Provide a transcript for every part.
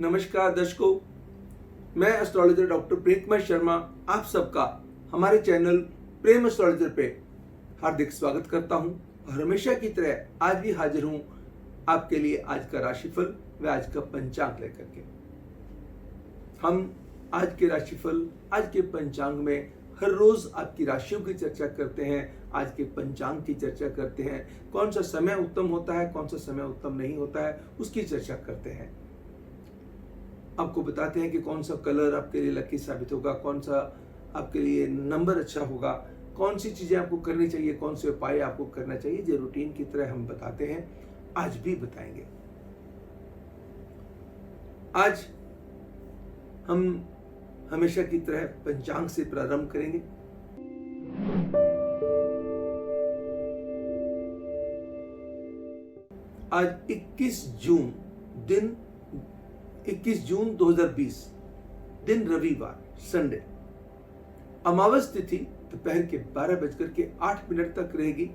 नमस्कार दर्शकों, मैं एस्ट्रोलॉजर डॉक्टर प्रेमकुमार शर्मा आप सबका हमारे चैनल प्रेम एस्ट्रोलॉजर पे हार्दिक स्वागत करता हूं और हमेशा की तरह आज भी हाजिर हूं आपके लिए आज का राशिफल व आज का पंचांग लेकर के। हम आज के राशिफल, आज के पंचांग में हर रोज आपकी राशियों की चर्चा करते हैं, आज के पंचांग की चर्चा करते हैं, कौन सा समय उत्तम होता है, कौन सा समय उत्तम नहीं होता है, उसकी चर्चा करते हैं। आपको बताते हैं कि कौन सा कलर आपके लिए लकी साबित होगा, कौन सा आपके लिए नंबर अच्छा होगा, कौन सी चीजें आपको करनी चाहिए, कौन से उपाय आपको करना चाहिए। जो रूटीन की तरह हम बताते हैं, आज भी बताएंगे। आज हम हमेशा की तरह पंचांग से प्रारंभ करेंगे। आज 21 जून 2020 दिन रविवार संडे। अमावस तिथि दोपहर के 12:08 तक रहेगी।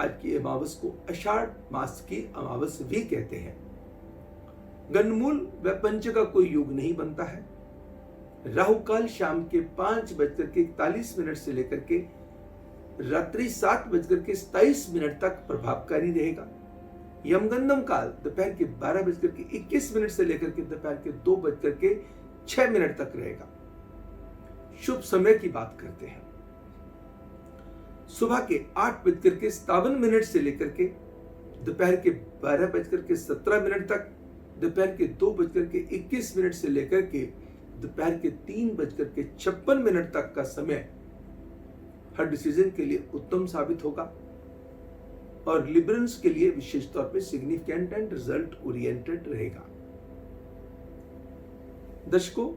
आज की अमावस को आषाढ़ मास की अमावस भी कहते हैं। गंडमूल व पंच का कोई योग नहीं बनता है। राहु काल शाम के 5:41 से लेकर के रात्रि 7:27 तक प्रभावकारी रहेगा। यमगंडम काल दोपहर के 12:21 से लेकर के दोपहर के 2:06 तक रहेगा। शुभ समय की बात करते हैं। सुबह के 8:57 से लेकर के दोपहर के 12:17 तक, दोपहर के 2:21 से लेकर के दोपहर के 3:56 तक का समय हर डिसीजन के लिए उत्तम साबित होगा और लिबरल्स के लिए विशेष तौर पे सिग्निफिकेंट एंड रिजल्ट ओरिएंटेड रहेगा। दर्शकों,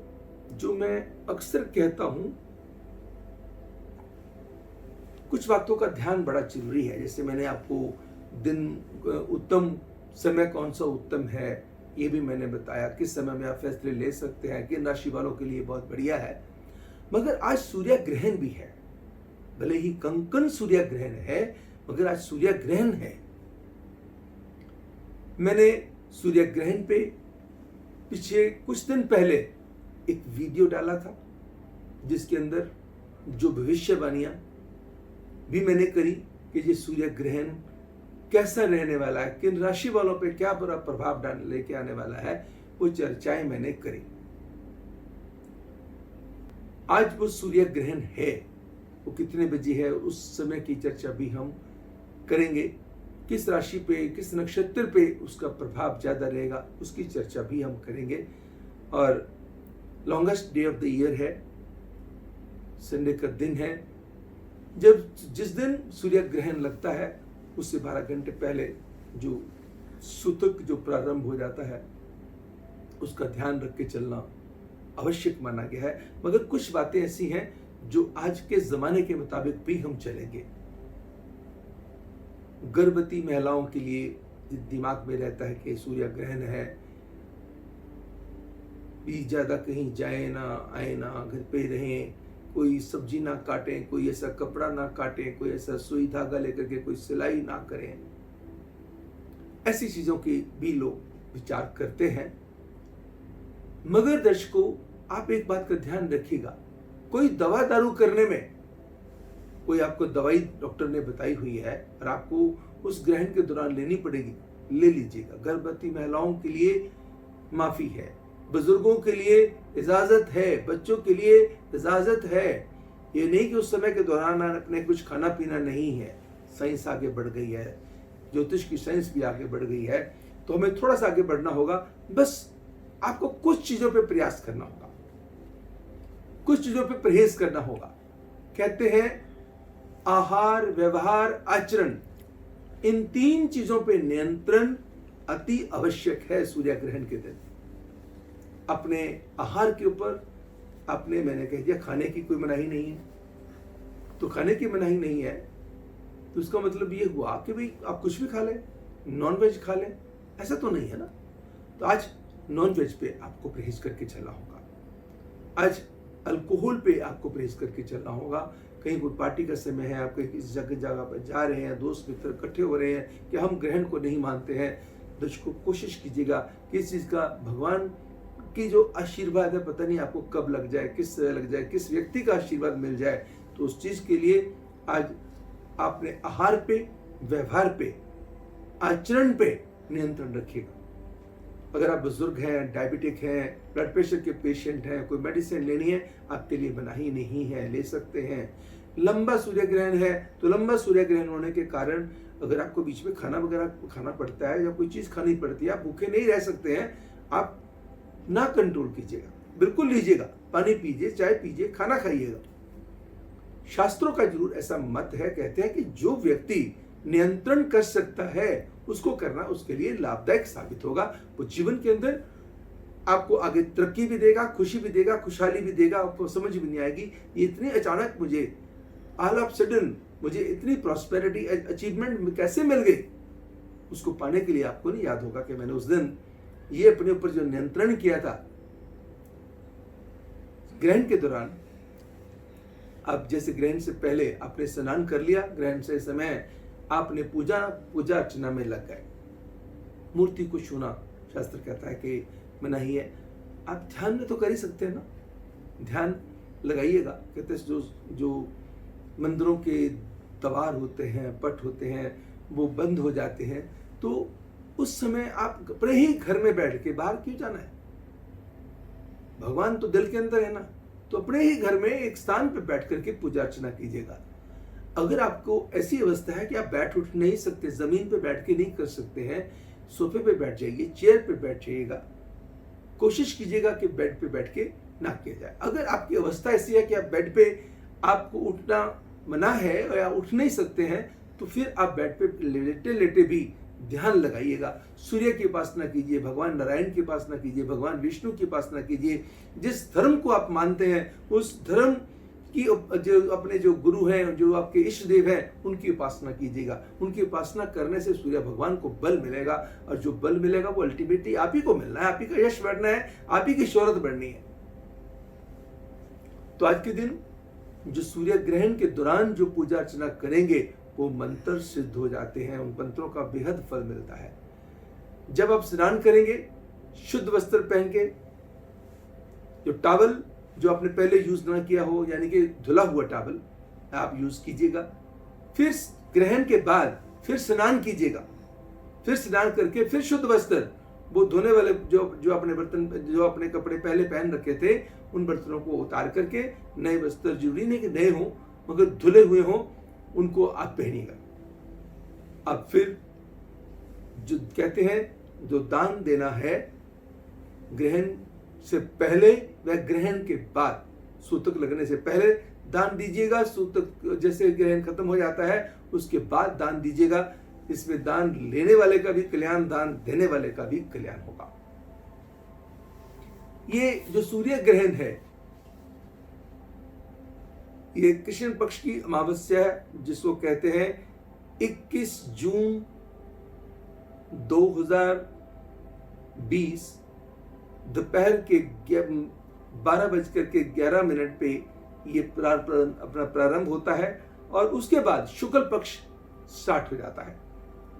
जो मैं अक्सर कहता हूं, कुछ बातों का ध्यान बड़ा जरूरी है। जैसे मैंने आपको दिन उत्तम समय कौन सा उत्तम है ये भी मैंने बताया, किस समय में आप फैसले ले सकते हैं, किन राशि वालों के लिए बहुत बढ़िया है। मगर आज सूर्य ग्रहण भी है। भले ही कंकण सूर्य ग्रहण है, मगर आज सूर्य ग्रहण है। मैंने सूर्य ग्रहण पे पिछले कुछ दिन पहले एक वीडियो डाला था, जिसके अंदर जो भविष्यवाणियां भी मैंने करी कि ये सूर्य ग्रहण कैसा रहने वाला है, किन राशि वालों पे क्या बुरा प्रभाव लेके आने वाला है, वो चर्चाएं मैंने करी। आज वो सूर्य ग्रहण है, वो कितने बजे है, उस समय की चर्चा भी हम करेंगे। किस राशि पे, किस नक्षत्र पे उसका प्रभाव ज्यादा रहेगा, उसकी चर्चा भी हम करेंगे। और longest day of the year है, संडे का दिन है। जिस दिन सूर्य ग्रहण लगता है उससे 12 घंटे पहले जो सूतक जो प्रारंभ हो जाता है, उसका ध्यान रख के चलना आवश्यक माना गया है। मगर कुछ बातें ऐसी हैं जो आज के जमाने के मुताबिक भी हम चलेंगे। गर्भवती महिलाओं के लिए दिमाग में रहता है कि सूर्य ग्रहण है, भी ज्यादा कहीं जाए ना, आए ना, घर पे रहें, कोई सब्जी ना काटें, कोई ऐसा कपड़ा ना काटें, कोई ऐसा सुई धागा लेकर के कोई सिलाई ना करें। ऐसी चीजों की भी लोग विचार करते हैं। मगर दर्शकों, आप एक बात का ध्यान रखिएगा, कोई दवा दारू करने में कोई आपको दवाई डॉक्टर ने बताई हुई है और आपको उस ग्रहण के दौरान लेनी पड़ेगी, ले लीजिएगा। गर्भवती महिलाओं के लिए माफी है, बुजुर्गों के लिए इजाजत है, बच्चों के लिए इजाजत है। ये नहीं कि उस समय के दौरान अपने कुछ खाना पीना नहीं है। साइंस आगे बढ़ गई है, ज्योतिष की साइंस भी आगे बढ़ गई है, तो हमें थोड़ा सा आगे बढ़ना होगा। बस आपको कुछ चीजों पे प्रयास करना होगा, कुछ चीजों पे परहेज करना होगा। कहते हैं आहार, व्यवहार, आचरण, इन 3 चीजों पे नियंत्रण अति आवश्यक है सूर्य ग्रहण के दिन। अपने आहार के ऊपर मैंने कह दिया खाने की कोई मनाही नहीं है, तो खाने की मनाही नहीं है तो उसका मतलब ये हुआ कि भाई आप कुछ भी खा लें, नॉन वेज खा लें, ऐसा तो नहीं है ना। तो आज नॉन वेज पे आपको परहेज करके चलना होगा। आज अल्कोहल पे आपको परहेज करके चलना होगा। कहीं कोई पार्टी का समय है, आप कहीं किसी जगह पर जा रहे हैं, दोस्त मित्र इकट्ठे हो रहे हैं कि हम ग्रहण को नहीं मानते हैं, दर्शकों कोशिश कीजिएगा कि इस चीज़ का भगवान की जो आशीर्वाद है, पता नहीं आपको कब लग जाए, किस तरह लग जाए, किस व्यक्ति का आशीर्वाद मिल जाए। तो उस चीज़ के लिए आज आपने आहार पे, व्यवहार पे, आचरण पे नियंत्रण रखिएगा। अगर आप बुजुर्ग हैं, डायबिटिक हैं, ब्लड प्रेशर के पेशेंट हैं, कोई मेडिसिन लेनी है, आपके लिए मनाही नहीं है, ले सकते हैं। लंबा सूर्य ग्रहण है तो लंबा सूर्य ग्रहण होने के कारण अगर आपको बीच में खाना वगैरह खाना पड़ता है या कोई चीज़ खानी पड़ती है, आप भूखे नहीं रह सकते हैं, आप ना कंट्रोल कीजिएगा, बिल्कुल लीजिएगा, पानी पीजिए, चाय पीजिए, खाना खाइएगा। शास्त्रों का जरूर ऐसा मत है, कहते हैं कि जो व्यक्ति नियंत्रण कर सकता है उसको करना उसके लिए लाभदायक साबित होगा। वो जीवन के अंदर आपको आगे तरक्की भी देगा, खुशी भी देगा, खुशहाली भी देगा। आपको समझ भी नहीं आएगी ये इतनी अचानक मुझे ऑल ऑफ सडन मुझे इतनी प्रॉस्पेरिटी अचीवमेंट कैसे मिल गई। उसको पाने के लिए आपको नहीं याद होगा कि मैंने उस दिन ये अपने ऊपर जो नियंत्रण किया था ग्रहण के दौरान। अब जैसे ग्रहण से पहले आपने स्नान कर लिया, ग्रहण से समय आपने पूजा अर्चना में लग गए, मूर्ति को छूना शास्त्र कहता है कि मनाही है। आप ध्यान में तो कर ही सकते हैं ना, ध्यान लगाइएगा। कहते हैं जो मंदिरों के द्वार होते हैं, पट होते हैं, वो बंद हो जाते हैं, तो उस समय आप अपने ही घर में बैठ के, बाहर क्यों जाना है, भगवान तो दिल के अंदर है ना, तो अपने ही घर में एक स्थान पे बैठ करके पूजा अर्चना कीजिएगा। अगर आपको ऐसी अवस्था है कि आप बैठ उठ नहीं सकते, जमीन पे बैठ के नहीं कर सकते हैं, सोफे पे बैठ जाइए, चेयर पे बैठ जाइएगा। कोशिश कीजिएगा कि बेड पे बैठ के ना किया जाए। अगर आपकी अवस्था ऐसी है कि आप बेड पे आपको उठना मना है या उठ नहीं सकते हैं, तो फिर आप बेड पे लेटे लेटे भी ध्यान लगाइएगा। सूर्य की उपासना कीजिए, भगवान नारायण की उपासना कीजिए, भगवान विष्णु की उपासना कीजिए। जिस धर्म को आप मानते हैं उस धर्म की जो अपने जो गुरु हैं, जो आपके इष्ट देव हैं, उनकी उपासना कीजिएगा। उनकी उपासना करने से सूर्य भगवान को बल मिलेगा, और जो बल मिलेगा वो अल्टीमेटली आप ही को मिलना है, आप ही का यश बढ़ना है, आप ही की शोहरत बढ़नी है। तो आज के दिन जो सूर्य ग्रहण के दौरान जो पूजा अर्चना करेंगे वो मंत्र सिद्ध हो जाते हैं, उन मंत्रों का बेहद फल मिलता है। जब आप स्नान करेंगे शुद्ध वस्त्र पहन के, जो टॉवल जो आपने पहले यूज ना किया हो, यानी कि धुला हुआ टॉवल आप यूज कीजिएगा। फिर ग्रहण के बाद फिर स्नान कीजिएगा, फिर स्नान करके फिर शुद्ध वस्त्र, वो धोने वाले जो अपने बर्तन, जो अपने कपड़े पहले पहन रखे थे, उन बर्तनों को उतार करके नए वस्त्र, जरूरी नहीं कि नए हों मगर धुले हुए हों, उनको आप पहनिएगा। अब फिर जो कहते हैं जो दान देना है ग्रहण से पहले व ग्रहण के बाद, सूतक लगने से पहले दान दीजिएगा, सूतक जैसे ग्रहण खत्म हो जाता है उसके बाद दान दीजिएगा। इसमें दान लेने वाले का भी कल्याण, दान देने वाले का भी कल्याण होगा। ये जो सूर्य ग्रहण है ये कृष्ण पक्ष की अमावस्या है, जिसको कहते हैं 21 जून 2020 दोपहर के 12:11 पे ये अपना प्रारंभ होता है, और उसके बाद शुक्ल पक्ष स्टार्ट हो जाता है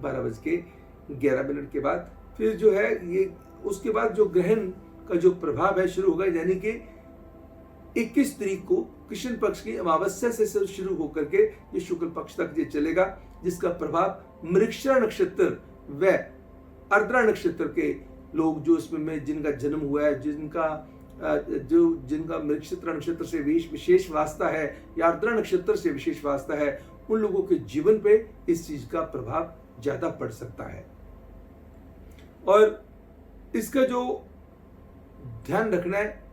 12:11 के बाद। फिर जो है ये उसके बाद जो ग्रहण का जो प्रभाव है शुरू होगा, यानी कि 21 तारीख को कृष्ण पक्ष की अमावस्या से शुरू होकर के ये शुक्ल पक्ष तक ये चलेगा, जिसका प्रभाव मृगशिरा नक्षत्र व आर्द्रा नक्षत्र के लोग जो इसमें जिनका जन्म हुआ है, जिनका मृगशिरा नक्षत्र से विशेष वास्ता है या आर्द्रा नक्षत्र से विशेष वास्ता है, उन लोगों के जीवन पे इस चीज का प्रभाव ज्यादा पड़ सकता है। और इसका जो ध्यान रखना है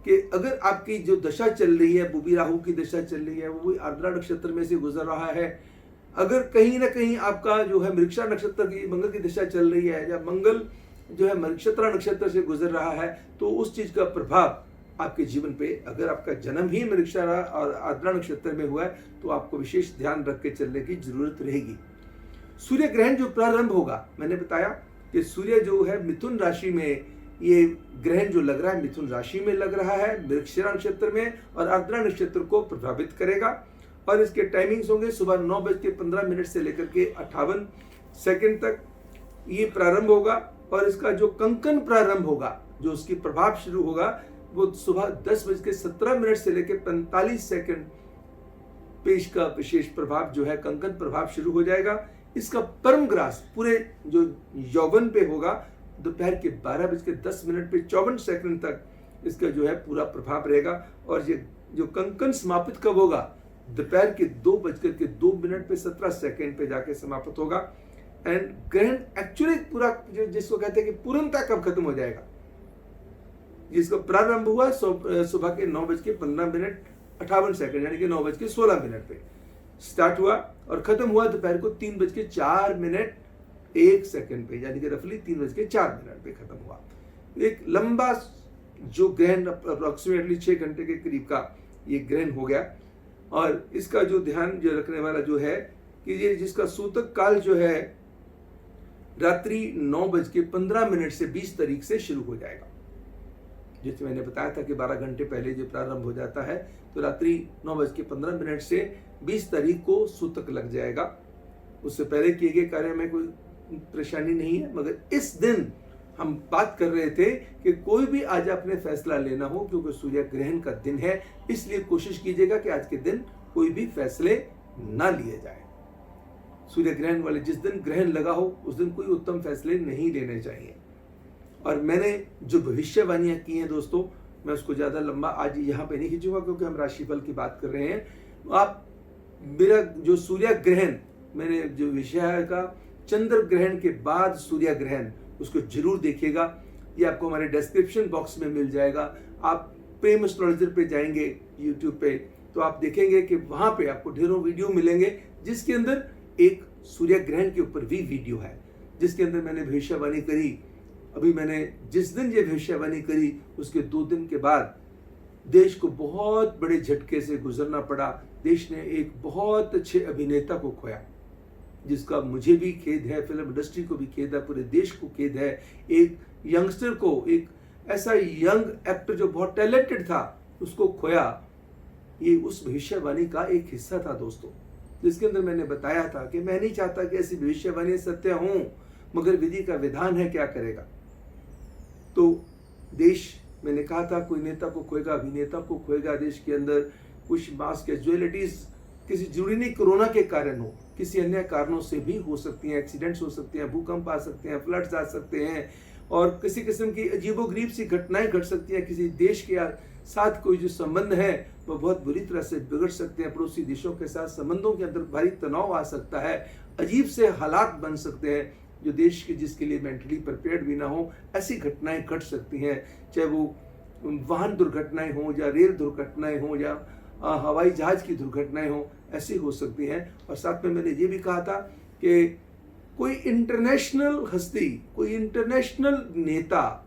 कि अगर आपकी जो दशा चल रही है, बुबी राहु की दशा चल रही है, वो आर्द्रा नक्षत्र में से गुजर रहा है, अगर कहीं ना कहीं आपका जो है मृगशिरा नक्षत्र की मंगल की दशा चल रही है, या मंगल जो है मृगशिरा नक्षत्र से गुजर रहा है, तो उस चीज का प्रभाव आपके जीवन पे, अगर आपका जन्म ही मृगशिरा और आर्द्रा नक्षत्र में हुआ है, तो आपको विशेष ध्यान रख के चलने की जरूरत रहेगी। सूर्य ग्रहण जो प्रारंभ होगा, मैंने बताया कि सूर्य जो है मिथुन राशि में, ये ग्रहण जो लग रहा है मिथुन राशि में लग रहा है, मृगशिरा नक्षत्र में, और आर्द्रा नक्षत्र को प्रभावित करेगा। और इसके टाइमिंग्स होंगे सुबह 9:15 से लेकर के 58 सेकंड तक, ये प्रारंभ होगा और इसका जो कंकन प्रारंभ होगा, जो उसकी प्रभाव शुरू होगा, वो सुबह 10:17 से लेकर 45 सेकंड पे इसका विशेष प्रभाव जो है कंकन प्रभाव शुरू हो जाएगा। इसका परम ग्रास पूरे जो यौवन पे होगा दोपहर के 12:10 पे 54 सेकंड तक इसका जो है पूरा प्रभाव रहेगा। और ये जो कंकन समाप्त कब होगा, दोपहर के 2:02 पे 17 सेकंड पे जाके समाप्त होगा। एंड ग्रहण एक्चुअली पूरा जिसको कहते हैं कि पूर्णता कब खत्म हो जाएगा, जिसका प्रारंभ हुआ सुबह के 9:15 यानी कि 9:16 पे स्टार्ट हुआ और खत्म हुआ दोपहर को 3:04 पे, यानी कि रफली 3:04 पे खत्म हुआ। एक लंबा जो ग्रहण अप्रोक्सीमेटली 6 घंटे के करीब का ये ग्रहण हो गया। और इसका जो ध्यान जो रखने वाला जो है कि ये जिसका सूतक काल जो है रात्रि 9:15 से 20 तारीख से शुरू हो जाएगा। जैसे मैंने बताया था कि 12 घंटे पहले जो प्रारंभ हो जाता है, तो रात्रि 9:15 से 20 तारीख को सूतक लग जाएगा। उससे पहले किए गए कार्य में कोई परेशानी नहीं है, मगर इस दिन हम बात कर रहे थे कि कोई भी आज अपने फैसला लेना हो, क्योंकि सूर्य ग्रहण का दिन है, इसलिए कोशिश कीजिएगा कि आज के दिन कोई भी फैसले ना लिए जाए। सूर्य ग्रहण वाले जिस दिन ग्रहण लगा हो उस दिन कोई उत्तम फैसले नहीं लेने चाहिए। और मैंने जो भविष्यवाणियां की हैं दोस्तों, मैं उसको ज्यादा लंबा आज यहाँ पे नहीं खींचूंगा, क्योंकि हम राशिफल की बात कर रहे हैं। आप मेरा जो सूर्य ग्रहण मैंने जो विषय है का चंद्र ग्रहण के बाद सूर्य ग्रहण, उसको जरूर देखिएगा। ये आपको हमारे डिस्क्रिप्शन बॉक्स में मिल जाएगा। आप प्रेम एस्ट्रोलॉजर पे जाएंगे यूट्यूब पे, तो आप देखेंगे कि वहां पे आपको ढेरों वीडियो मिलेंगे, जिसके अंदर एक सूर्य ग्रहण के ऊपर भी वीडियो है, जिसके अंदर मैंने भविष्यवाणी करी। अभी मैंने जिस दिन ये भविष्यवाणी करी उसके 2 दिन के बाद देश को बहुत बड़े झटके से गुजरना पड़ा। देश ने एक बहुत अच्छे अभिनेता को खोया, जिसका मुझे भी खेद है, फिल्म इंडस्ट्री को भी खेद है, पूरे देश को खेद है। एक यंगस्टर को, एक ऐसा यंग एक्टर जो बहुत टैलेंटेड था, उसको खोया। ये उस भविष्यवाणी का एक हिस्सा था दोस्तों, जिसके अंदर मैंने बताया था कि मैं नहीं चाहता कि ऐसी भविष्यवाणी सत्य हों, मगर विधि का विधान है, क्या करेगा। तो देश, मैंने कहा था, कोई नेता को खोएगा, अभिनेता को खोएगा। देश के अंदर कुछ मास कैजुअलिटीज किसी जरूरी नहीं कोरोना के कारण हो, किसी अन्य कारणों से भी हो सकती हैं। एक्सीडेंट्स हो सकते हैं, भूकंप आ सकते हैं, फ्लड्स आ सकते हैं, और किसी किस्म की अजीबोगरीब सी घटनाएं घट सकती हैं। किसी देश के साथ कोई जो संबंध है वो बहुत बुरी तरह से बिगड़ सकते हैं। पड़ोसी देशों के साथ संबंधों के अंदर भारी तनाव आ सकता है, अजीब से हालात बन सकते हैं जो देश के जिसके लिए मेंटली प्रिपेयर्ड भी ना हो। ऐसी घटनाएं घट सकती हैं, चाहे वो वाहन दुर्घटनाएं हो या रेल दुर्घटनाएं हो या हवाई जहाज की दुर्घटनाएं हो, ऐसी हो सकती हैं। और साथ में मैंने ये भी कहा था कि कोई इंटरनेशनल हस्ती, कोई इंटरनेशनल नेता,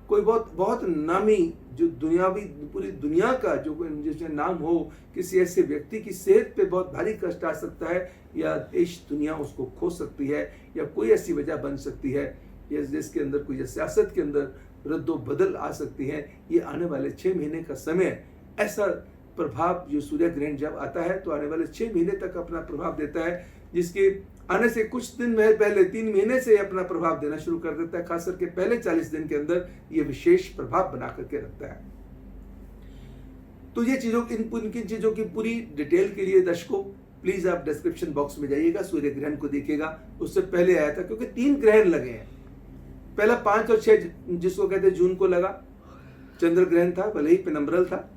कोई बहुत नामी जो दुनियावी पूरी दुनिया का जो कोई जिसमें नाम हो, किसी ऐसे व्यक्ति की सेहत पे बहुत भारी कष्ट आ सकता है, या देश दुनिया उसको खो सकती है, या कोई ऐसी वजह बन सकती है, या जिसके अंदर कोई सियासत के अंदर रद्दो बदल आ सकती है। ये आने वाले 6 महीने का समय, ऐसा प्रभाव जो सूर्य ग्रहण जब आता है तो आने वाले 6 महीने तक अपना प्रभाव देता है, जिसके आने से कुछ दिन पहले 3 महीने से अपना प्रभाव देना शुरू कर देता है। खास करके पहले 40 दिन के अंदर ये विशेष प्रभाव बना करके रखता है। तो ये इनकी चीजों की पूरी डिटेल के लिए दर्शकों प्लीज आप डिस्क्रिप्शन बॉक्स में जाइएगा, सूर्य ग्रहण को देखिएगा। उससे पहले आया था, क्योंकि 3 ग्रहण लगे हैं। पहला 5 और 6 जिसको कहते हैं जून को लगा, चंद्र ग्रहण था, भले ही पेनम्बरल था।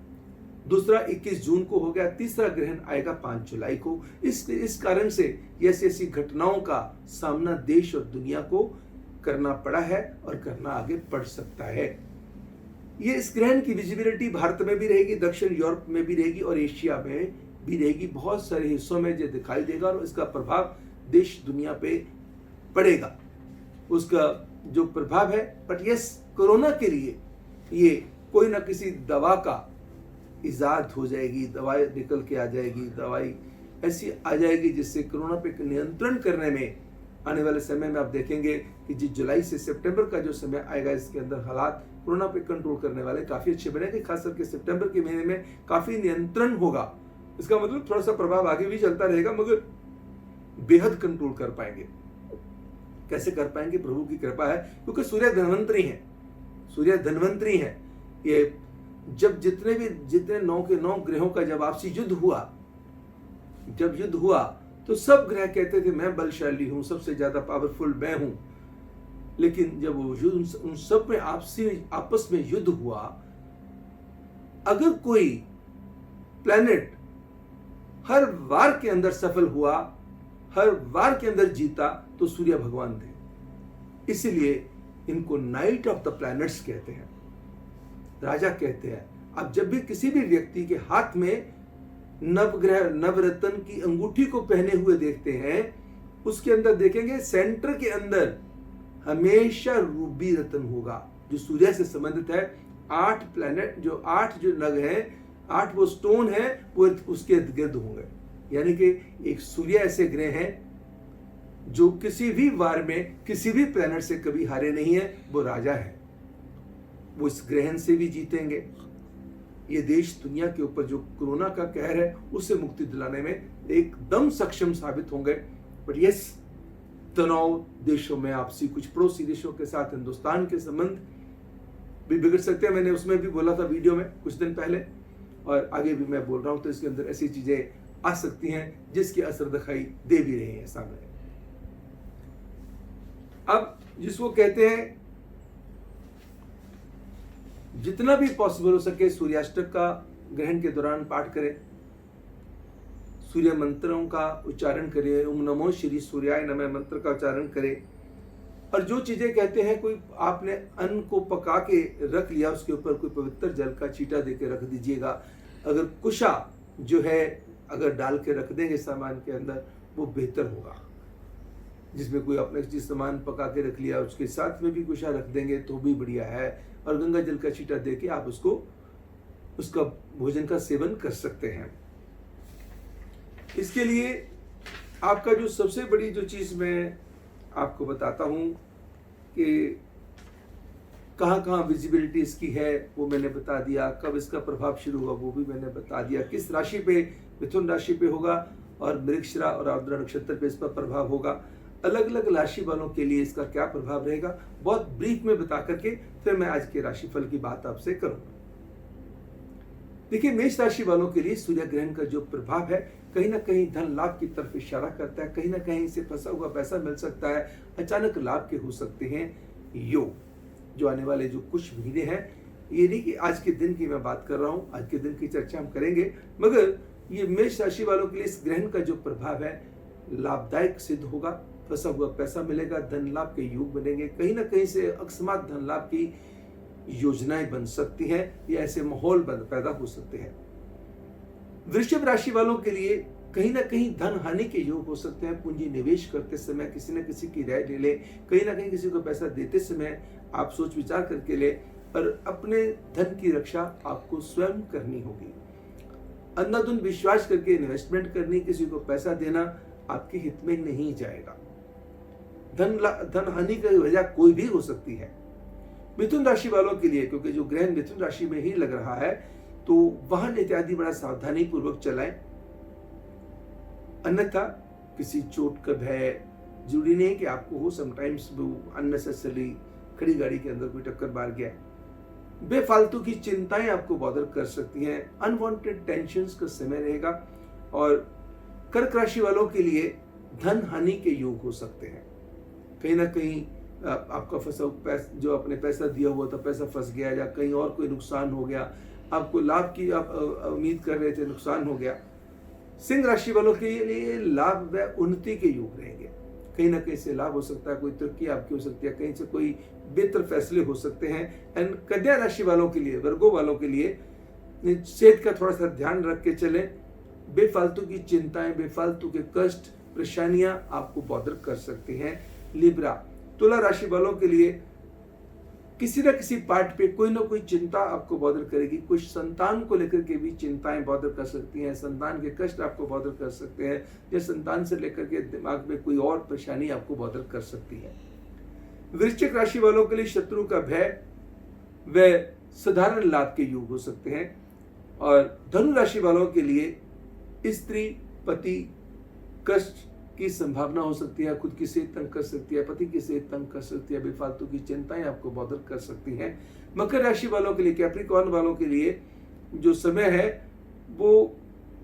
दूसरा 21 जून को हो गया, तीसरा ग्रहण आएगा 5 जुलाई को। इस कारण से ऐसी घटनाओं का सामना देश और दुनिया को करना पड़ा है और करना आगे बढ़ सकता है। ये इस ग्रहण की विजिबिलिटी भारत में भी रहेगी, दक्षिण यूरोप में भी रहेगी और एशिया में भी रहेगी। बहुत सारे हिस्सों में ये दिखाई देगा और इसका प्रभाव देश दुनिया पे पड़ेगा। उसका जो प्रभाव है, बट यस, कोरोना के लिए ये कोई ना किसी दवा का इजाद हो जाएगी, दवाई निकल के आ जाएगी, दवाई ऐसी आ जाएगी जिससे कोरोना पे नियंत्रण करने में आने वाले समय में आप देखेंगे कि जिस जुलाई से सितंबर का जो समय आएगा, इसके अंदर हालात कोरोना पे कंट्रोल करने वाले काफी अच्छे बनेंगे। खास करके सितंबर के महीने में काफी नियंत्रण होगा। इसका मतलब थोड़ा सा प्रभाव आगे भी चलता रहेगा, मगर बेहद कंट्रोल कर पाएंगे। कैसे कर पाएंगे? प्रभु की कृपा है, क्योंकि सूर्य धन्वंतरी है, सूर्य धन्वंतरी है। ये जब जितने 9 के 9 ग्रहों का जब आपसी युद्ध हुआ तो सब ग्रह कहते थे मैं बलशाली हूं, सबसे ज्यादा पावरफुल मैं हूं। लेकिन जब वो युद्ध उन सब में आपस में युद्ध हुआ, अगर कोई प्लैनेट हर वार के अंदर सफल हुआ, हर वार के अंदर जीता, तो सूर्य भगवान थे। इसीलिए इनको नाइट ऑफ द प्लैनेट्स कहते हैं, राजा कहते हैं। अब जब भी किसी भी व्यक्ति के हाथ में नवग्रह नवरत्न की अंगूठी को पहने हुए देखते हैं, उसके अंदर देखेंगे सेंटर के अंदर हमेशा रूबी रत्न होगा, जो सूर्य से संबंधित है। 8 प्लैनेट जो 8 जो नग हैं, 8 वो स्टोन है, वो उसके इर्द गिर्द होंगे। यानी कि एक सूर्य ऐसे ग्रह हैं जो किसी भी वार में किसी भी प्लैनेट से कभी हारे नहीं है, वो राजा है। वो इस ग्रहण से भी जीतेंगे। ये देश दुनिया के ऊपर जो कोरोना का कहर है उससे मुक्ति दिलाने में एकदम सक्षम साबित होंगे। बट यस, तनाव देशों में आपसी, कुछ पड़ोसी देशों के साथ हिंदुस्तान के संबंध भी बिगड़ सकते हैं। मैंने उसमें भी बोला था वीडियो में कुछ दिन पहले, और आगे भी मैं बोल रहा हूं। तो इसके अंदर ऐसी चीजें आ सकती हैं जिसकी असर दिखाई दे भी रही है सामने। अब जिसको कहते हैं जितना भी पॉसिबल हो सके सूर्याष्टक का ग्रहण के दौरान पाठ करें, सूर्य मंत्रों का उच्चारण करें, ओम नमो श्री सूर्याय नमः मंत्र का उच्चारण करें। और जो चीजें कहते हैं, कोई आपने अन्न को पका के रख लिया, उसके ऊपर कोई पवित्र जल का छींटा देके रख दीजिएगा। अगर कुशा जो है अगर डाल के रख देंगे सामान के अंदर, वो बेहतर होगा। जिसमें कोई अपने चीज सामान पका के रख लिया, उसके साथ में भी कुशा रख देंगे तो भी बढ़िया है। और गंगा जल का छींटा देके आप उसका भोजन का सेवन कर सकते हैं। इसके लिए आपका जो सबसे बड़ी जो चीज मैं आपको बताता हूं कि कहां कहां विजिबिलिटी इसकी है, वो मैंने बता दिया। कब इसका प्रभाव शुरू हुआ वो भी मैंने बता दिया। किस राशि पे, मिथुन राशि पे होगा, और मृगशिरा और आर्द्रा नक्षत्र पे इस पर प्रभाव होगा। अलग अलग राशि वालों के लिए इसका क्या प्रभाव रहेगा, बहुत ब्रीफ में बता करके फिर मैं आज के राशिफल की बात आपसे करूंगा। देखिए, मेष राशि वालों के लिए सूर्य ग्रहण का जो प्रभाव है, कहीं ना कहीं धन लाभ की तरफ इशारा करता है। कहीं ना कहीं से फंसा हुआ पैसा मिल सकता है, अचानक लाभ के हो सकते हैं योग। जो आने वाले जो कुछ महीने हैं, ये नहीं कि आज के दिन की मैं बात कर रहा हूं, आज के दिन की चर्चा हम करेंगे, मगर ये मेष राशि वालों के लिए इस ग्रहण का जो प्रभाव है लाभदायक सिद्ध होगा। फंसा हुआ पैसा मिलेगा, धन लाभ के योग बनेंगे। कहीं ना कहीं से अकस्मात धन लाभ की योजनाएं बन सकती हैं, या ऐसे माहौल पैदा हो सकते हैं। वृषभ राशि वालों के लिए कहीं ना कहीं धन हानि के योग हो सकते हैं। पूंजी निवेश करते समय किसी न किसी की राय ले ले, कहीं ना कहीं किसी को पैसा देते समय आप सोच विचार करके ले, और अपने धन की रक्षा आपको स्वयं करनी होगी। अंधाधुंध विश्वास करके इन्वेस्टमेंट करनी, किसी को पैसा देना आपके हित में नहीं जाएगा। धन हानि की वजह कोई भी हो सकती है। मिथुन राशि वालों के लिए, क्योंकि जो ग्रहण मिथुन राशि में ही लग रहा है, तो वाहन इत्यादि बड़ा सावधानी पूर्वक चलाएं, अन्यथा किसी चोट का भय जरूरी नहीं कि आपको हो। समटाइम्स अननेसेसरी खड़ी गाड़ी के अंदर कोई टक्कर मार गया, बेफालतू की चिंताएं आपको बॉदर कर सकती हैं। अनवांटेड टेंशन्स का समय रहेगा। और कर्क राशि वालों के लिए धन हानि के योग हो सकते हैं। कहीं ना कहीं आपका फंसा जो आपने पैसा दिया हुआ था, पैसा फंस गया, या कहीं और कोई नुकसान हो गया, आपको लाभ की आप उम्मीद कर रहे थे, नुकसान हो गया। सिंह राशि वालों के लिए लाभ व उन्नति के योग रहेंगे। कहीं ना कहीं से लाभ हो सकता है, कोई तरक्की आपकी हो सकती है, कहीं से कोई बेहतर फैसले हो सकते हैं। एंड कन्या राशि वालों के लिए, वर्गो वालों के लिए सेहत का थोड़ा सा ध्यान रख के चलें। बेफालतू की चिंताएं, बेफालतू के कष्ट, परेशानियां आपको बॉदर कर सकती हैं। लिब्रा, तुला राशि वालों के लिए किसी न किसी पार्ट पे कोई ना कोई चिंता आपको बॉदर करेगी। कुछ संतान को लेकर के भी चिंताएं बॉदर कर सकती हैं, संतान के कष्ट आपको बॉदर कर सकते हैं, या संतान से लेकर के दिमाग में कोई और परेशानी आपको बॉदर कर सकती है। वृश्चिक राशि वालों के लिए शत्रु का भय व साधारण लाभ के योग हो सकते हैं। और धनु राशि वालों के लिए स्त्री पति कष्ट की संभावना हो सकती है, खुद की सेहत तंग कर सकती है, पति की सेहत तंग कर सकती है, बेफालतू की चिंताएं आपको बॉदर कर सकती हैं। मकर राशि वालों के लिए, कैप्रिकॉर्न वालों के लिए जो समय है वो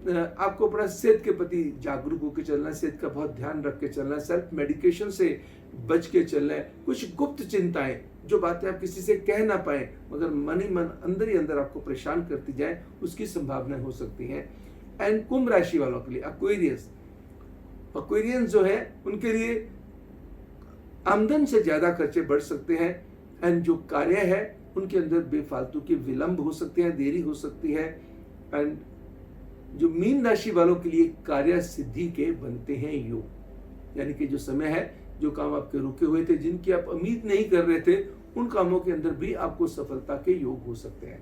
आपको अपना सेहत के प्रति जागरूक होकर चलना है, सेहत का बहुत ध्यान रख के चलना है, सेल्फ मेडिकेशन से बच के चलना है। कुछ गुप्त चिंताएं, जो बातें आप किसी से कह ना पाए मगर मन ही मन अंदर ही अंदर आपको परेशान करती जाए, उसकी संभावनाएं हो सकती हैं। एंड कुंभ राशि वालों के लिए एक्वेरियंस जो है उनके लिए आमदन से ज्यादा खर्चे बढ़ सकते हैं। एंड जो कार्य है उनके अंदर बेफालतू के विलंब हो सकते हैं, देरी हो सकती है। एंड जो मीन राशि वालों के लिए कार्य सिद्धि के बनते हैं योग, यानी कि जो समय है, जो काम आपके रुके हुए थे, जिनकी आप उम्मीद नहीं कर रहे थे, उन कामों के अंदर भी आपको सफलता के योग हो सकते हैं।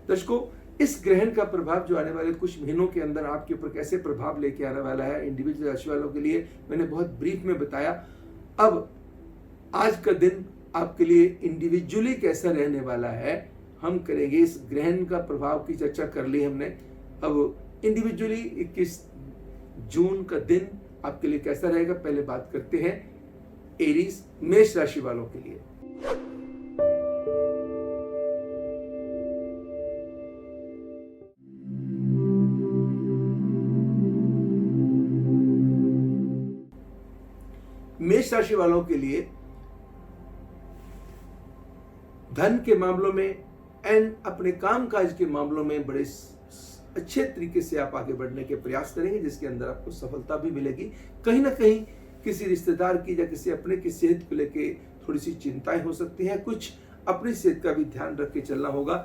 दर्शकों, इस ग्रहण का प्रभाव जो आने वाले कुछ महीनों के अंदर आपके ऊपर कैसे प्रभाव लेके आने वाला है इंडिविजुअल राशि वालों के लिए, मैंने बहुत ब्रीफ में बताया। अब आज का दिन आपके लिए इंडिविजुअली कैसा रहने वाला है, हम करेंगे। इस ग्रहण का प्रभाव की चर्चा कर ली हमने। अब इंडिविजुअली 21 जून का दिन आपके लिए कैसा रहेगा, पहले बात करते हैं एरीज मेष राशि वालों के लिए। मेष राशि वालों के लिए धन के मामलों में एंड अपने कामकाज के मामलों में बड़े अच्छे तरीके से आप आगे बढ़ने के प्रयास करेंगे, जिसके अंदर आपको सफलता भी मिलेगी। कहीं ना कहीं किसी रिश्तेदार की या किसी अपने की सेहत को लेके थोड़ी सी चिंताएं हो सकती हैं, कुछ अपनी सेहत का भी ध्यान रख के चलना होगा।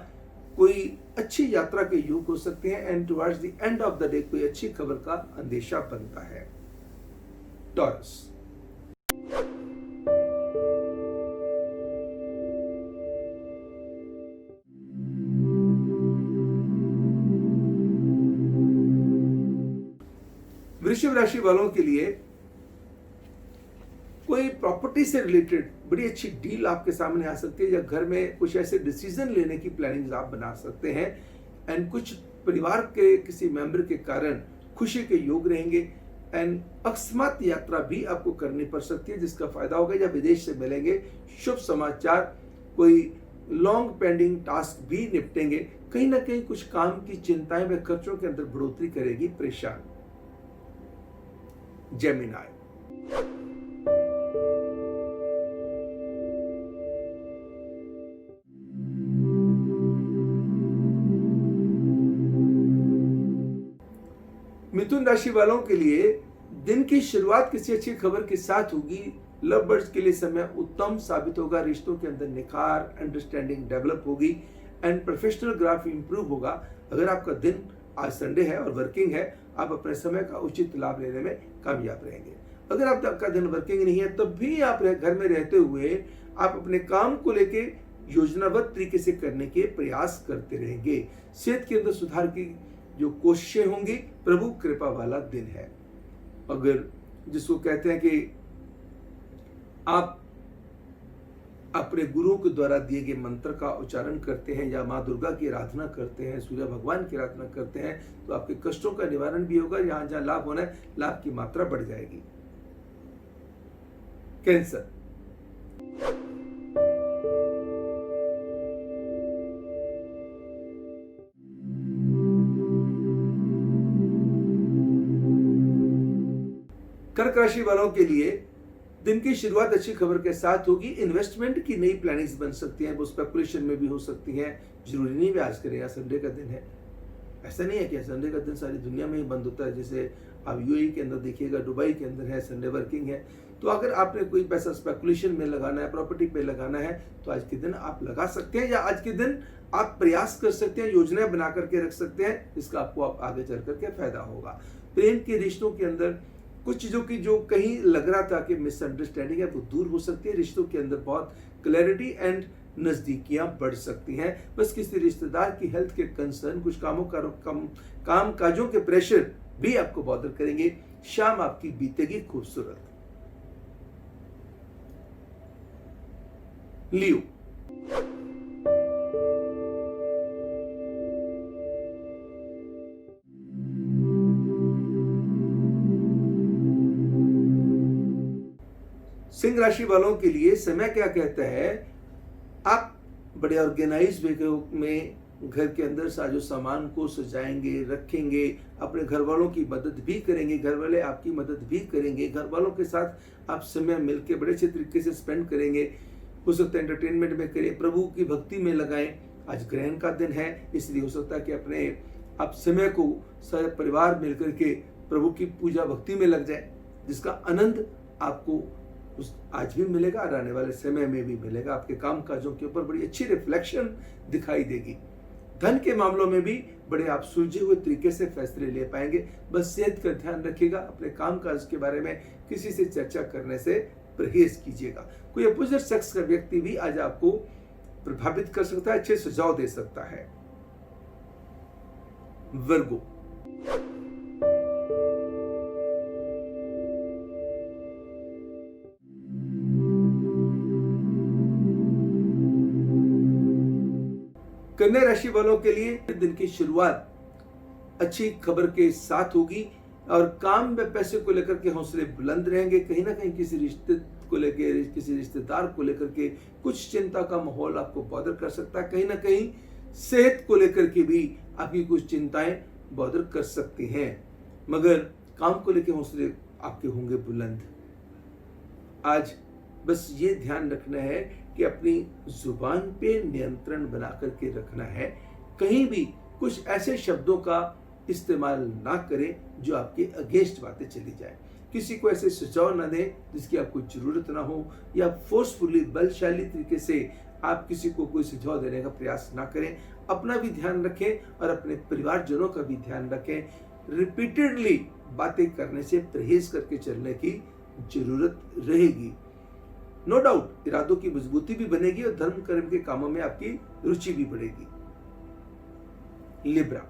कोई अच्छी यात्रा के योग हो सकते हैं and towards the end of the day कोई अच्छी खबर का अंदेशा बनता है। टॉरस, वृषभ राशि वालों के लिए कोई प्रॉपर्टी से रिलेटेड बड़ी अच्छी डील आपके सामने आ सकती है, या घर में कुछ ऐसे डिसीजन लेने की प्लानिंग आप बना सकते हैं। एंड कुछ परिवार के किसी मेंबर के कारण खुशी के योग रहेंगे। एंड अकस्मात यात्रा भी आपको करनी पड़ सकती है, जिसका फायदा होगा, या विदेश से मिलेंगे शुभ समाचार। कोई लॉन्ग पेंडिंग टास्क भी निपटेंगे। कहीं ना कहीं कुछ काम की चिंताएं व खर्चों के अंदर बढ़ोतरी करेगी परेशान। जेमिनाई, मिथुन राशि वालों के लिए दिन की शुरुआत किसी अच्छी खबर के साथ होगी। लव बर्ड्स के लिए समय उत्तम साबित होगा। रिश्तों के अंदर निखार, अंडरस्टैंडिंग डेवलप होगी एंड प्रोफेशनल ग्राफ इंप्रूव होगा। अगर आपका दिन आज संडे है और वर्किंग है, आप अपने समय का उचित लाभ लेने में कामयाब रहेंगे। अगर आपका दिन वर्किंग नहीं है, तब भी आप घर में रहते हुए आप अपने काम को लेके योजनाबद्ध तरीके से करने के प्रयास करते रहेंगे। सेहत के अंदर सुधार की जो कोशिशें होंगी, प्रभु कृपा वाला दिन है। अगर जिसको कहते हैं कि आप अपने गुरुओं के द्वारा दिए गए मंत्र का उच्चारण करते हैं, या माँ दुर्गा की आराधना करते हैं, सूर्य भगवान की आराधना करते हैं, तो आपके कष्टों का निवारण भी होगा। जहां जहां लाभ होना है, लाभ की मात्रा बढ़ जाएगी। कैंसर, कर्क राशि वालों के लिए दिन की शुरुआत अच्छी खबर के साथ होगी। इन्वेस्टमेंट की नई प्लानिंग्स बन सकती हैं, वो स्पेकुलेशन में भी हो सकती हैं। जरूरी नहीं भी आज करें, या संडे का दिन है। ऐसा नहीं है कि संडे का दिन सारी दुनिया में ही बंद होता है। जैसे आप यूएई के अंदर देखिएगा, दुबई के अंदर है, संडे वर्किंग है। तो अगर आपने कोई पैसा स्पेकुलेशन में लगाना है, प्रॉपर्टी पे लगाना है, तो आज के दिन आप लगा सकते हैं, या आज के दिन आप प्रयास कर सकते हैं, योजनाएं बना करके रख सकते हैं, जिसका आपको आगे चल करके फायदा होगा। प्रेम के रिश्तों के अंदर कुछ चीजों की जो कहीं लग रहा था कि मिसअंडरस्टैंडिंग है, वो दूर हो सकती है। रिश्तों के अंदर बहुत क्लैरिटी एंड नजदीकियां बढ़ सकती हैं। बस किसी रिश्तेदार की हेल्थ के कंसर्न, कुछ काम काजों के प्रेशर भी आपको बॉदर करेंगे। शाम आपकी बीतेगी खूबसूरत। लियो, राशि वालों के लिए समय क्या कहता है, आप बड़े ऑर्गेनाइज वे में घर के अंदर साजो सामान को सजाएंगे, रखेंगे, अपने घर वालों की मदद भी करेंगे, घर वाले आपकी मदद भी करेंगे, घर वालों के साथ आप समय मिलकर बड़े अच्छे तरीके से स्पेंड करेंगे। हो सकता है एंटरटेनमेंट में करें, प्रभु की भक्ति में लगाएं। आज ग्रहण का दिन है, इसलिए हो सकता है कि अपने आप समय को सारे परिवार मिलकर के प्रभु की पूजा भक्ति में लग जाए, जिसका आनंद आपको आज भी मिलेगा और आने वाले समय में भी मिलेगा। आपके काम काजों के ऊपर बड़ी अच्छी रिफ्लेक्शन दिखाई देगी। धन के मामलों में भी बड़े आप सुलझे हुए तरीके से फैसले ले पाएंगे। बस सेहत का ध्यान रखिएगा, अपने काम काज के बारे में किसी से चर्चा करने से परहेज कीजिएगा। कोई अपोजिट सेक्स का व्यक्ति भी आज आपको प्रभावित कर सकता है, अच्छे सुझाव दे सकता है। वर्गो, कन्या राशि वालों के लिए दिन की शुरुआत अच्छी खबर के साथ होगी और काम में पैसे को लेकर के हौसले बुलंद रहेंगे। कहीं ना कहीं किसी रिश्ते को लेकर, किसी रिश्तेदार को लेकर के कुछ चिंता का माहौल आपको बॉदर कर सकता है। कहीं ना कहीं सेहत को लेकर के भी आपकी कुछ चिंताएं बॉदर कर सकती हैं, मगर काम को लेकर हौसले आपके होंगे बुलंद। आज बस ये ध्यान रखना है कि अपनी जुबान पे नियंत्रण बना करके रखना है। कहीं भी कुछ ऐसे शब्दों का इस्तेमाल ना करें जो आपके अगेंस्ट बातें चली जाए। किसी को ऐसे सुझाव ना दें जिसकी आपको जरूरत ना हो, या फोर्सफुली बलशाली तरीके से आप किसी को कोई सुझाव देने का प्रयास ना करें। अपना भी ध्यान रखें और अपने परिवारजनों का भी ध्यान रखें। रिपीटेडली बातें करने से परहेज करके चलने की जरूरत रहेगी। नो डाउट इरादों की मजबूती भी बनेगी और धर्म कर्म के कामों में आपकी रुचि भी बढ़ेगी। लिब्रा,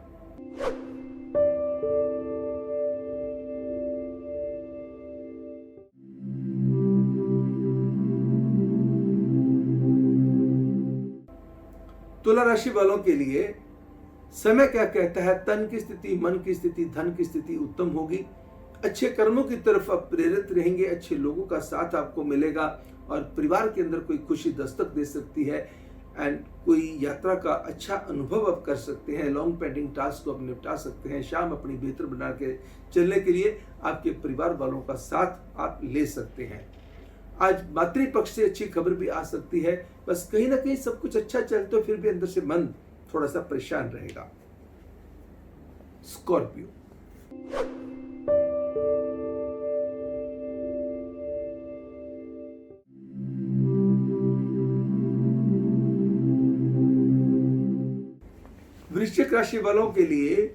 तुला राशि वालों के लिए समय क्या कहता है, तन की स्थिति, मन की स्थिति, धन की स्थिति उत्तम होगी। अच्छे कर्मों की तरफ आप प्रेरित रहेंगे, अच्छे लोगों का साथ आपको मिलेगा और परिवार के अंदर कोई खुशी दस्तक दे सकती है एंड कोई यात्रा का अच्छा अनुभव आप कर सकते हैं। लॉन्ग पेंडिंग टास्क को आप निपटा सकते हैं। शाम अपनी बेहतर बना के चलने के लिए आपके परिवार वालों का साथ आप ले सकते हैं। आज मातृपक्ष से अच्छी खबर भी आ सकती है। बस कहीं ना कहीं सब कुछ अच्छा चलते हो फिर भी अंदर से मन थोड़ा सा परेशान रहेगा। स्कॉर्पियो, वृश्चिक राशि वालों के लिए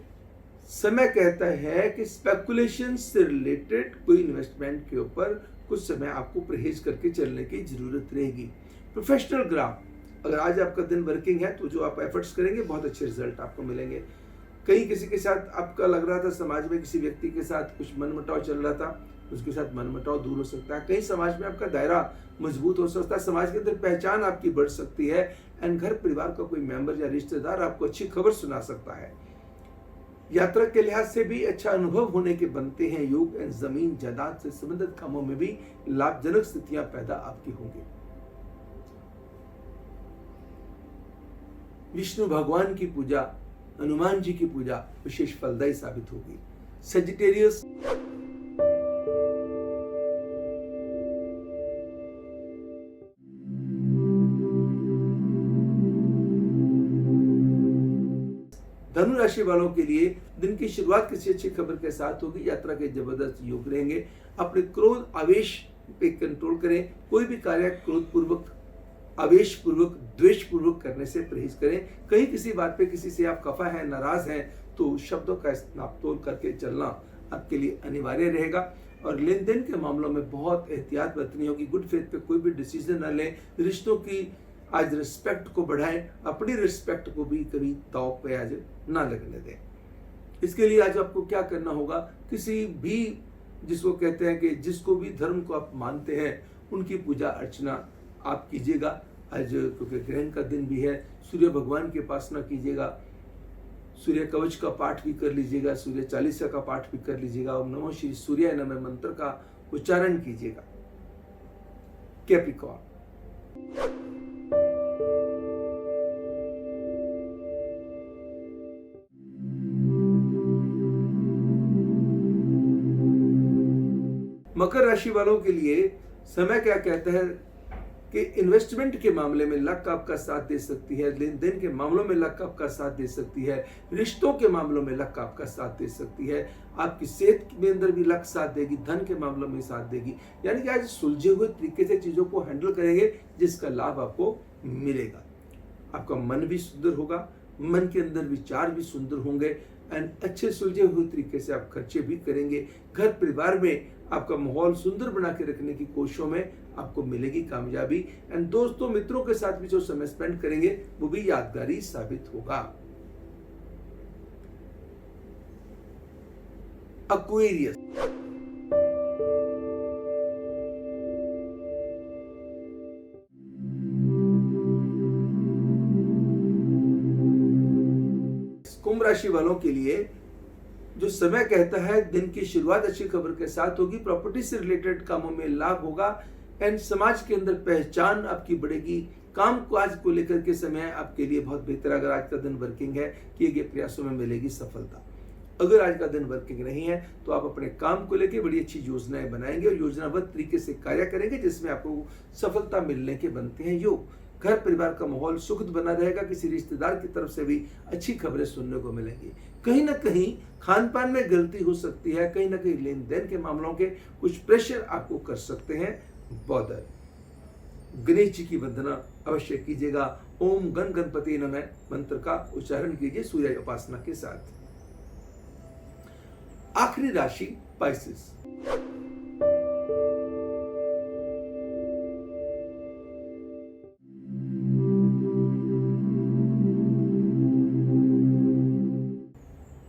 समय कहता है कि स्पेकुलेशन से रिलेटेड कोई इन्वेस्टमेंट के ऊपर कुछ समय आपको परहेज करके चलने की जरूरत रहेगी। प्रोफेशनल ग्राफ, अगर आज आपका दिन वर्किंग है तो जो आप एफर्ट्स करेंगे बहुत अच्छे रिजल्ट आपको मिलेंगे। कहीं किसी के साथ आपका लग रहा था, समाज में किसी व्यक्ति के साथ कुछ मनमुटाव चल रहा था, उसके साथ मनमुटाव दूर हो सकता है। कहीं समाज में आपका दायरा मजबूत हो सकता है, समाज के अंदर पहचान आपकी बढ़ सकती है एंड घर परिवार का कोई मेंबर या रिश्तेदार आपको अच्छी खबर सुना सकता है। यात्रा के लिहाज से भी अच्छा अनुभव होने के बनते हैं योग एंड जमीन जायदाद से संबंधित कामों में भी लाभजनक स्थितियां पैदा आपकी होंगी। विष्णु भगवान की पूजा, हनुमान जी की पूजा विशेष फलदायी साबित होगी। सेजिटेरियस, धनु राशि वालों के लिए दिन की शुरुआत किसी अच्छी खबर के साथ होगी। यात्रा के जबरदस्त योग रहेंगे। अपने क्रोध आवेश पे कंट्रोल करें। कोई भी कार्य क्रोध पूर्वक, आवेश पूर्वक, द्वेष पूर्वक करने से परहेज करें। कहीं किसी बात पे किसी से आप खफा हैं, नाराज हैं तो शब्दों का नापतोल करके चलना आपके लिए अनिवार्य रहेगा। और लेन देन के मामलों में बहुत एहतियात बरतनी होगी। गुड फेथ पे कोई भी डिसीजन न लें। रिश्तों की आज रिस्पेक्ट को बढ़ाएं, अपनी रिस्पेक्ट को भी कभी दांव पे आज ना लगने दें। इसके लिए आज आपको क्या करना होगा, किसी भी जिसको कहते हैं कि जिसको भी धर्म को आप मानते हैं उनकी पूजा अर्चना आप कीजिएगा। आज क्योंकि ग्रहण का दिन भी है, सूर्य भगवान की उपासना कीजिएगा। सूर्य कवच का पाठ भी कर लीजिएगा, सूर्य चालीसा का पाठ भी कर लीजिएगा। ओम नमो श्री सूर्याय नमः मंत्र का उच्चारण कीजिएगा। कैप्रिकॉर्न। मकर राशि वालों के लिए समय क्या कहता है कि इन्वेस्टमेंट के मामले में लक आपका साथ दे सकती है, लेन देन के मामलों में लक आपका साथ दे सकती है, रिश्तों के मामलों में लक आपका साथ दे सकती है, आपकी सेहत के अंदर भी लक साथ देगी, धन के मामलों में साथ देगी। यानी कि आज सुलझे हुए तरीके से चीजों को हैंडल करेंगे जिसका लाभ आपको मिलेगा। आपका मन भी सुंदर होगा, मन के अंदर विचार भी सुंदर होंगे एंड अच्छे सुलझे हुए तरीके से आप खर्चे भी करेंगे। घर परिवार में आपका माहौल सुंदर बना के रखने की कोशिशों में आपको मिलेगी कामयाबी एंड दोस्तों मित्रों के साथ भी जो समय स्पेंड करेंगे वो भी यादगारी साबित होगा। एक्वेरियस, कुंभ राशि वालों के लिए जो समय कहता है दिन की शुरुआत अच्छी खबर के साथ होगी, प्रॉपर्टी से रिलेटेड कामों में लाभ होगा एंड समाज के अंदर पहचान आपकी बढ़ेगी। काम काज को लेकर के समय आपके लिए बहुत बेहतर, अगर आज का दिन वर्किंग है किए गए प्रयासों में मिलेगी सफलता। अगर आज का दिन वर्किंग नहीं है तो आप अपने काम को लेकर बड़ी अच्छी योजनाएं बनाएंगे और योजनाबद्ध तरीके से कार्य करेंगे जिसमें आपको सफलता मिलने के बनते हैं योग। घर परिवार का माहौल सुखद बना रहेगा, किसी रिश्तेदार की तरफ से भी अच्छी खबरें सुनने को मिलेंगी। कहीं ना कहीं खान पान में गलती हो सकती है, कहीं ना कहीं लेन देन के मामलों के कुछ प्रेशर आपको कर सकते हैं बॉदर। गणेश जी की वंदना अवश्य कीजिएगा। ओम गण गणपति नमः मंत्र का उच्चारण कीजिए सूर्य उपासना के साथ। आखिरी राशि पाइसेस।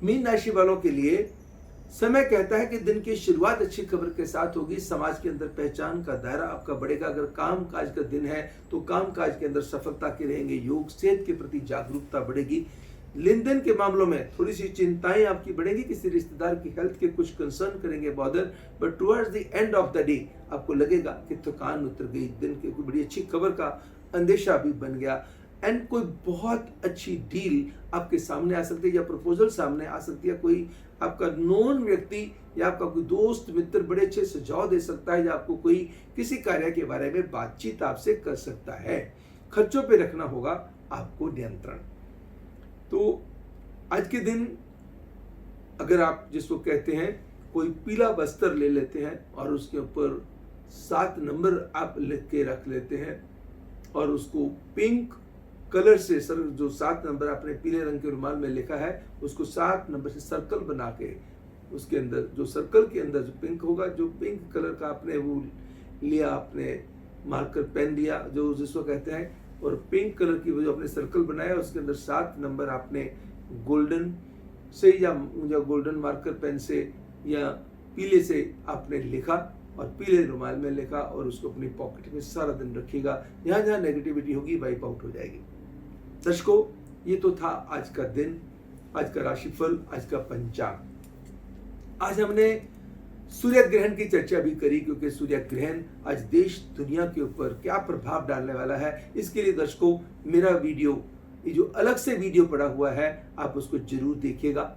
मीन राशि वालों के लिए समय कहता है कि दिन की शुरुआत अच्छी खबर के साथ होगी, समाज के अंदर पहचान का दायरा आपका बढ़ेगा। अगर काम काज का दिन है तो काम काज के अंदर सफलता के रहेंगे योग, सेहत के प्रति जागरूकता बढ़ेगी। लेन देन के मामलों में थोड़ी सी चिंताएं आपकी बढ़ेंगी, किसी रिश्तेदार की हेल्थ के कुछ कंसर्न करेंगे bother, but towards the end of the day आपको लगेगा कि थकान उतर गई, दिन की कोई बड़ी अच्छी खबर का अंदेशा भी बन गया एंड कोई बहुत अच्छी डील आपके सामने आ सकती है या प्रपोजल सामने आ सकती है। कोई आपका नोन व्यक्ति या आपका कोई दोस्त मित्र बड़े अच्छे सुझाव दे सकता है या आपको कोई किसी कार्य के बारे में बातचीत आपसे कर सकता है। खर्चों पे रखना होगा आपको नियंत्रण। तो आज के दिन अगर आप जिसको कहते हैं कोई पीला वस्त्र ले लेते हैं और उसके ऊपर 7 नंबर आप लिख के रख लेते हैं और उसको पिंक कलर से सर जो 7 नंबर आपने पीले रंग के रुमाल में लिखा है उसको 7 नंबर से सर्कल बना के उसके अंदर जो सर्कल के अंदर जो पिंक होगा, जो पिंक कलर का आपने वो लिया, आपने मार्कर पेन लिया जो जिसको कहते हैं, और पिंक कलर की वो जो आपने सर्कल बनाया उसके अंदर 7 नंबर आपने गोल्डन से या गोल्डन मार्कर पेन से या पीले से आपने लिखा और पीले रुमाल में लिखा और उसको अपनी पॉकेट में सारा दिन रखिएगा। जहाँ जहाँ नेगेटिविटी होगी वाइप आउट हो जाएगी। दर्शकों, ये तो था आज का दिन, आज का राशिफल, आज का पंचांग। आज हमने सूर्य ग्रहण की चर्चा भी करी क्योंकि सूर्य ग्रहण आज देश दुनिया के ऊपर क्या प्रभाव डालने वाला है। इसके लिए दर्शकों मेरा वीडियो, ये जो अलग से वीडियो पड़ा हुआ है आप उसको जरूर देखिएगा।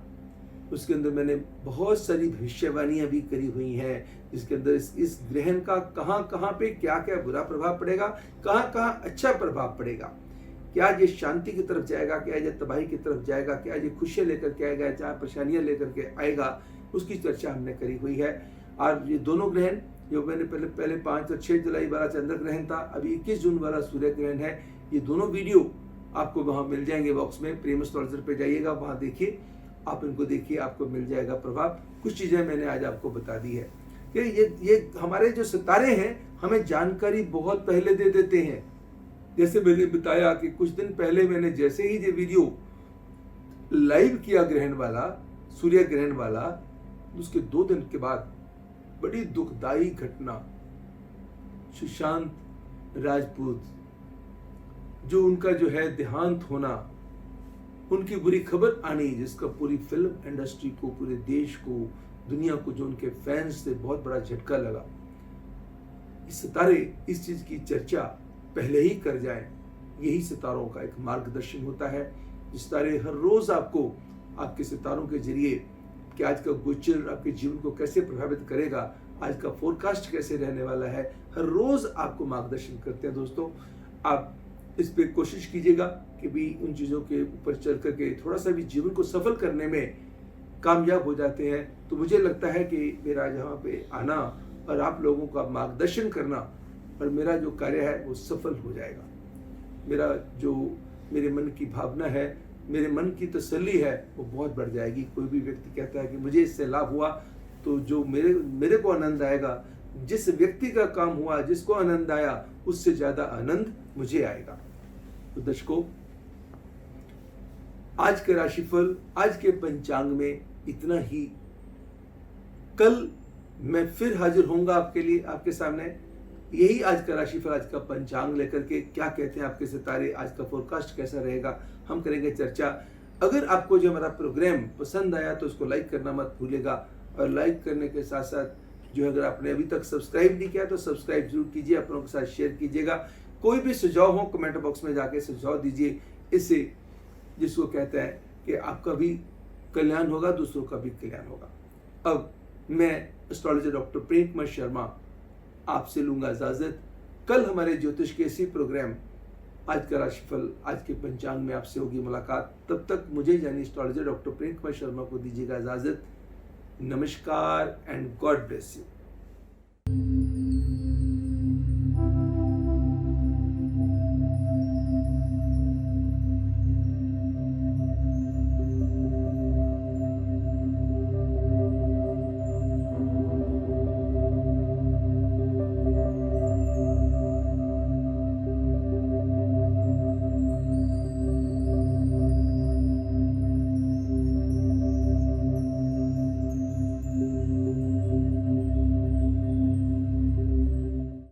उसके अंदर मैंने बहुत सारी भविष्यवाणियां भी करी हुई हैं जिसके अंदर इस ग्रहण का कहाँ कहाँ पे क्या क्या बुरा प्रभाव पड़ेगा, कहाँ कहाँ अच्छा प्रभाव पड़ेगा, क्या ये शांति की तरफ जाएगा, क्या ये तबाही की तरफ जाएगा, क्या ये खुशियां लेकर के आएगा, क्या परेशानियां लेकर के आएगा, उसकी चर्चा हमने करी हुई है। और ये दोनों ग्रहण जो मैंने पहले 5 और 6 जुलाई वाला चंद्र ग्रहण था, अभी 21 जून वाला सूर्य ग्रहण है। ये दोनों वीडियो आपको वहां मिल जाएंगे बॉक्स में, प्रेम एस्ट्रोलॉजर पे जाइएगा, वहां देखिए, आप इनको देखिए, आपको मिल जाएगा प्रभाव। कुछ चीजें मैंने आज आपको बता दी है कि ये हमारे जो सितारे हैं हमें जानकारी बहुत पहले दे देते हैं। जैसे मैंने बताया कि कुछ दिन पहले मैंने जैसे ही ये वीडियो लाइव किया ग्रहण वाला, सूर्य ग्रहण वाला, उसके 2 दिन के बाद बड़ी दुखदाई घटना, सुशांत राजपूत जो उनका जो है देहांत होना, उनकी बुरी खबर आनी, जिसका पूरी फिल्म इंडस्ट्री को, पूरे देश को, दुनिया को, जो उनके फैंस थे बहुत बड़ा झटका लगा। सितारे इस चीज की चर्चा पहले ही कर जाएं। यही सितारों का एक मार्गदर्शन होता है। सितारे हर रोज आपको आपके सितारों के जरिए कि आज का गोचर आपके जीवन को कैसे प्रभावित करेगा, आज का फोरकास्ट कैसे रहने वाला है, हर रोज आपको मार्गदर्शन करते हैं। दोस्तों, आप इस पे कोशिश कीजिएगा कि भी उन चीज़ों के ऊपर चल करके थोड़ा सा भी जीवन को सफल करने में कामयाब हो जाते हैं। तो मुझे लगता है कि मेरा यहाँ पे आना और आप लोगों का मार्गदर्शन करना और मेरा जो कार्य है वो सफल हो जाएगा। मेरे मन की भावना है, मेरे मन की तसल्ली है, वो बहुत बढ़ जाएगी। कोई भी व्यक्ति कहता है कि मुझे इससे लाभ हुआ, तो जो मेरे को आनंद आएगा, जिस व्यक्ति का काम हुआ, जिसको आनंद आया, उससे ज्यादा आनंद मुझे आएगा। तो दर्शकों, आज के राशिफल, आज के पंचांग में इतना ही। कल मैं फिर हाजिर होऊंगा आपके लिए, आपके सामने यही आज का राशिफल, आज का पंचांग लेकर के क्या कहते हैं आपके सितारे, आज का फोरकास्ट कैसा रहेगा, हम करेंगे चर्चा। अगर आपको जो हमारा प्रोग्राम पसंद आया तो उसको लाइक करना मत भूलिएगा, और लाइक करने के साथ साथ जो अगर आपने अभी तक सब्सक्राइब नहीं किया तो सब्सक्राइब जरूर कीजिए, अपनों के साथ शेयर कीजिएगा। कोई भी सुझाव हो कमेंट बॉक्स में जाके सुझाव दीजिए, इससे जिसको कहते हैं कि आपका भी कल्याण होगा, दूसरों का भी कल्याण होगा। अब मैं एस्ट्रोलॉजर डॉक्टर प्रेम कुमार शर्मा आपसे लूंगा इजाजत। कल हमारे ज्योतिष के इसी प्रोग्राम आज का राशिफल, आज के पंचांग में आपसे होगी मुलाकात। तब तक मुझे यानी एस्ट्रोलॉजर डॉक्टर प्रेम कुमार शर्मा को दीजिएगा इजाजत। नमस्कार एंड गॉड ब्लेस यू।